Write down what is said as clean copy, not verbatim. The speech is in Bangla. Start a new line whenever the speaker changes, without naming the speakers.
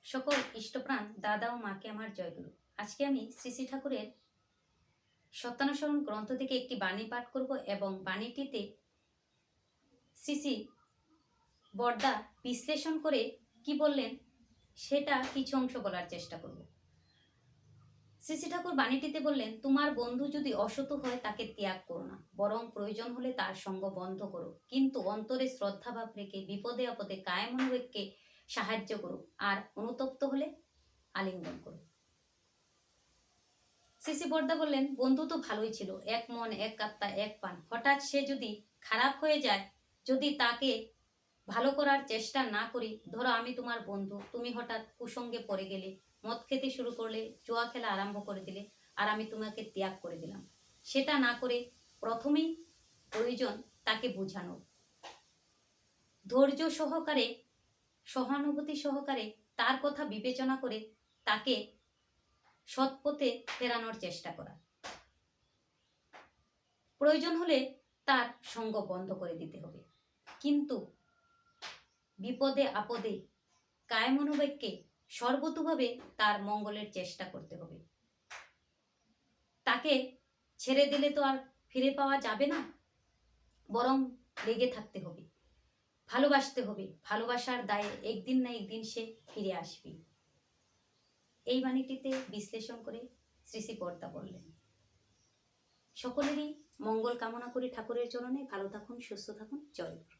সকল ইষ্টপ্রাণ দাদা ও মাকে আমার জয়গুরু। আজকে আমি শ্রী শ্রী ঠাকুরের সত্যানুসরণ গ্রন্থ থেকে একটি বাণী পাঠ করব এবং বাণীটিতে শ্রী শ্রী বরদা বিশ্লেষণ করে কি বললেন সেটা কিছু অংশ বলার চেষ্টা করব। শ্রী শ্রী ঠাকুর বাণীটিতে বললেন, তোমার বন্ধু যদি অসৎ হয় তাকে ত্যাগ করো না, বরং প্রয়োজন হলে তার সঙ্গ বন্ধ করো, কিন্তু অন্তরে শ্রদ্ধাভাব রেখে বিপদে আপদে কায় মনোবেগকে সাহায্য করো, আর অনুতপ্ত হলে আলিঙ্গন করো। শ্রী শ্রী বরদা বললেন, বন্ধু তো ভালোই ছিল, এক মন এক আত্মা এক প্রাণ, হঠাৎ সে যদি খারাপ হয়ে যায়, যদি তাকে ভালো করার চেষ্টা না করি, ধরো আমি তোমার বন্ধু, তুমি হঠাৎ কুসঙ্গে পড়ে গেলে, মদ খেতে শুরু করলে, জুয়া খেলা আরম্ভ করে দিলে, আর আমি তোমাকে ত্যাগ করে দিলাম, সেটা না করে প্রথমেই প্রয়োজন তাকে বোঝানো, ধৈর্য সহকারে সহানুভূতি সহকারে তার কথা বিবেচনা করে তাকে সৎপথে ফেরানোর চেষ্টা করা, প্রয়োজন হলে তার সঙ্গ বন্ধ করে দিতে হবে, কিন্তু বিপদে আপদে কায় মনোবেগকে সর্বতোভাবে তার মঙ্গলের চেষ্টা করতে হবে। তাকে ছেড়ে দিলে তো আর ফিরে পাওয়া যাবে না, বরং লেগে থাকতে হবে, ভালোবাসতে হবে, ভালোবাসার দায়ে একদিন না একদিন সে ফিরে আসবে। এই বাণীটিতে বিশ্লেষণ করে শ্রী শ্রী বরদা বললেন। সকলেরই মঙ্গল কামনা করি ঠাকুরের চরণে। ভালো থাকুন, সুস্থ থাকুন, জয় গুরু।